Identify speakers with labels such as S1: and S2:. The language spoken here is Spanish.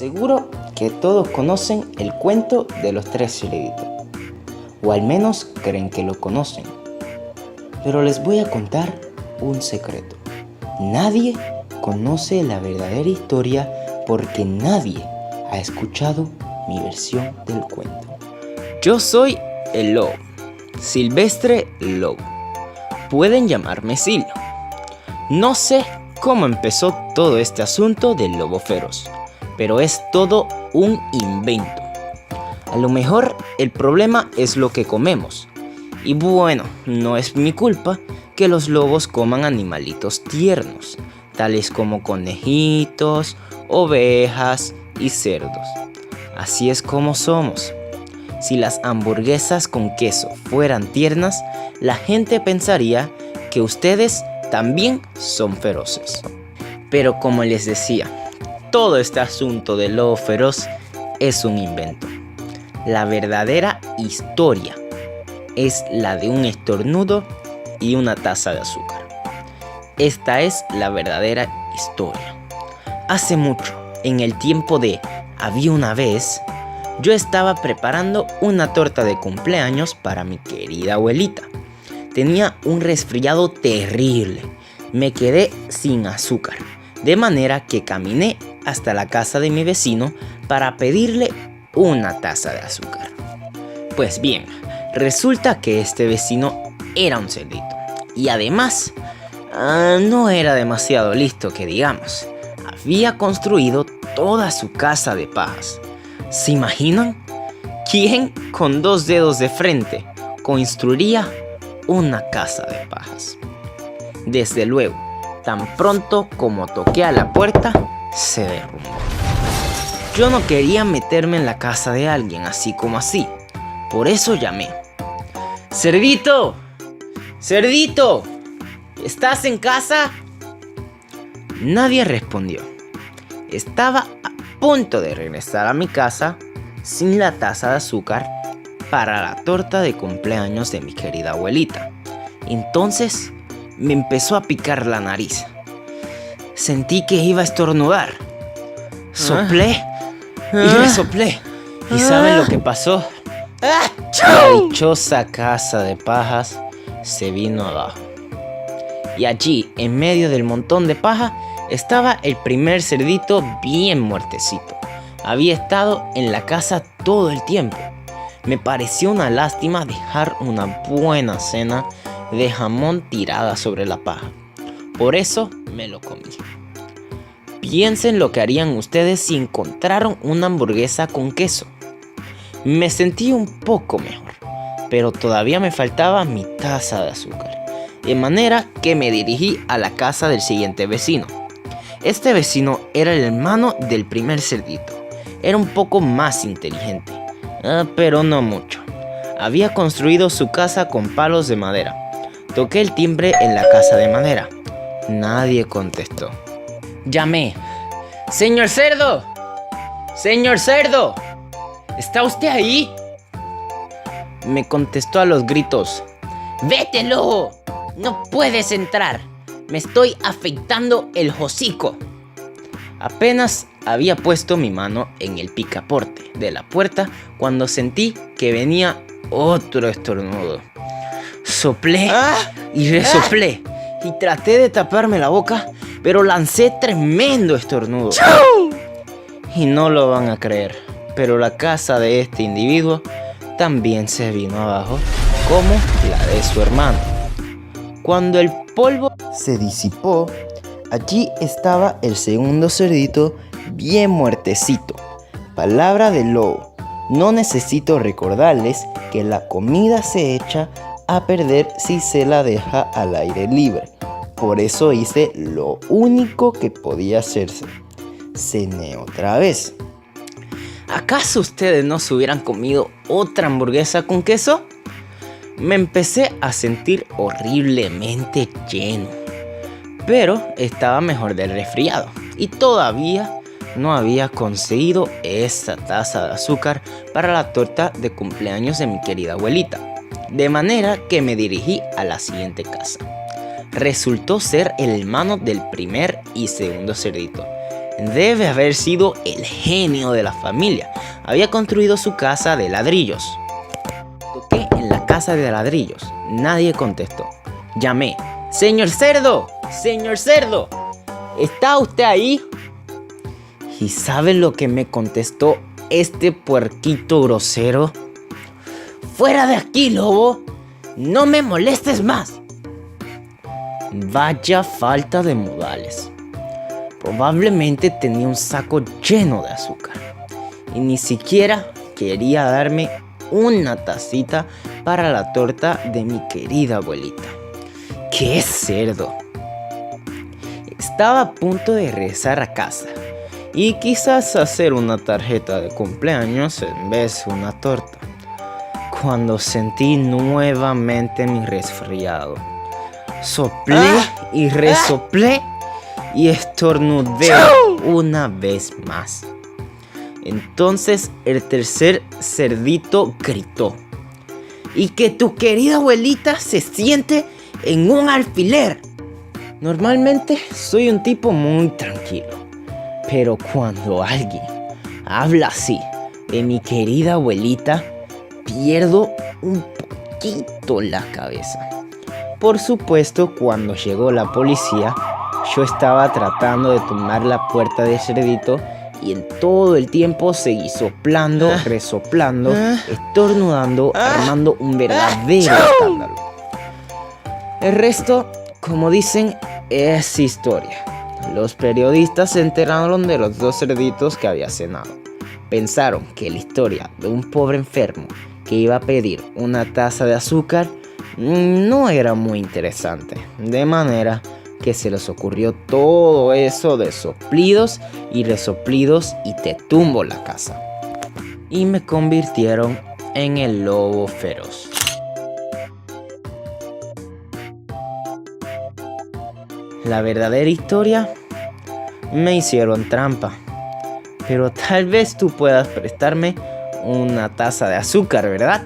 S1: Seguro que todos conocen el cuento de los tres cerditos, o al menos creen que lo conocen. Pero les voy a contar un secreto. Nadie conoce la verdadera historia porque nadie ha escuchado mi versión del cuento. Yo soy el lobo, Silvestre Lobo. Pueden llamarme Sil. No sé cómo empezó todo este asunto del lobo feroz, pero es todo un invento. A lo mejor el problema es lo que comemos. Y bueno, no es mi culpa que los lobos coman animalitos tiernos, tales como conejitos, ovejas y cerdos. Así es como somos. Si las hamburguesas con queso fueran tiernas, la gente pensaría que ustedes también son feroces. Pero como les decía, todo este asunto del lobo feroz es un invento. La verdadera historia es la de un estornudo y una taza de azúcar. Esta es la verdadera historia. Hace mucho, en el tiempo de Había una vez, yo estaba preparando una torta de cumpleaños para mi querida abuelita. Tenía un resfriado terrible. Me quedé sin azúcar, de manera que caminé hasta la casa de mi vecino para pedirle una taza de azúcar. Pues bien, resulta que este vecino era un cerdito y además no era demasiado listo que digamos. Había construido toda su casa de pajas. ¿Se imaginan? ¿Quién con 2 dedos de frente construiría una casa de pajas? Desde luego, tan pronto como toqué a la puerta, se derrumbó. Yo no quería meterme en la casa de alguien así como así. Por eso llamé. ¡Cerdito! ¡Cerdito! ¿Estás en casa? Nadie respondió. Estaba a punto de regresar a mi casa sin la taza de azúcar para la torta de cumpleaños de mi querida abuelita. Entonces me empezó a picar la nariz. Sentí que iba a estornudar. Soplé y resoplé. ¿Y saben lo que pasó? La dichosa casa de pajas se vino abajo. Y allí, en medio del montón de paja, estaba el primer cerdito bien muertecito. Había estado en la casa todo el tiempo. Me pareció una lástima dejar una buena cena de jamón tirada sobre la paja. Por eso me lo comí. Piensen lo que harían ustedes si encontraron una hamburguesa con queso. Me sentí un poco mejor, pero todavía me faltaba mi taza de azúcar. De manera que me dirigí a la casa del siguiente vecino. Este vecino era el hermano del primer cerdito. Era un poco más inteligente, pero no mucho. Había construido su casa con palos de madera. Toqué el timbre en la casa de madera. Nadie contestó. Llamé. ¡Señor cerdo! ¡Señor cerdo! ¿Está usted ahí? Me contestó a los gritos. ¡Vete, lobo! ¡No puedes entrar! Me estoy afeitando el hocico. Apenas había puesto mi mano en el picaporte de la puerta cuando sentí que venía otro estornudo. Soplé y resoplé y traté de taparme la boca, pero lancé tremendo estornudo. Y no lo van a creer, pero la casa de este individuo también se vino abajo, como la de su hermano. Cuando el polvo se disipó, allí estaba el segundo cerdito bien muertecito. Palabra del lobo, no necesito recordarles que la comida se echa a perder si se la deja al aire libre. Por eso hice lo único que podía hacerse. Cené otra vez. ¿Acaso ustedes no se hubieran comido otra hamburguesa con queso? Me empecé a sentir horriblemente lleno, pero estaba mejor del resfriado y todavía no había conseguido esa taza de azúcar para la torta de cumpleaños de mi querida abuelita, de manera que me dirigí a la siguiente casa. Resultó ser el hermano del primer y segundo cerdito. Debe haber sido el genio de la familia. Había construido su casa de ladrillos. Toqué en la casa de ladrillos. Nadie contestó. Llamé. ¡Señor Cerdo! ¡Señor Cerdo! ¿Está usted ahí? ¿Y sabe lo que me contestó este puerquito grosero? ¡Fuera de aquí, lobo! ¡No me molestes más! Vaya falta de modales. Probablemente tenía un saco lleno de azúcar y ni siquiera quería darme una tacita para la torta de mi querida abuelita. ¡Qué cerdo! Estaba a punto de regresar a casa y quizás hacer una tarjeta de cumpleaños en vez de una torta, cuando sentí nuevamente mi resfriado. Soplé y resoplé y estornudé una vez más. Entonces el tercer cerdito gritó: ¡y que tu querida abuelita se siente en un alfiler! Normalmente soy un tipo muy tranquilo, pero cuando alguien habla así de mi querida abuelita, pierdo un poquito la cabeza. Por supuesto, cuando llegó la policía, yo estaba tratando de tomar la puerta del cerdito y en todo el tiempo seguí soplando, resoplando, estornudando, armando un verdadero escándalo. El resto, como dicen, es historia. Los periodistas se enteraron de los dos cerditos que había cenado. Pensaron que la historia de un pobre enfermo que iba a pedir una taza de azúcar no era muy interesante, de manera que se les ocurrió todo eso de soplidos y resoplidos y te tumbo la casa. Y me convirtieron en el lobo feroz. La verdadera historia: me hicieron trampa. Pero tal vez tú puedas prestarme una taza de azúcar, ¿verdad?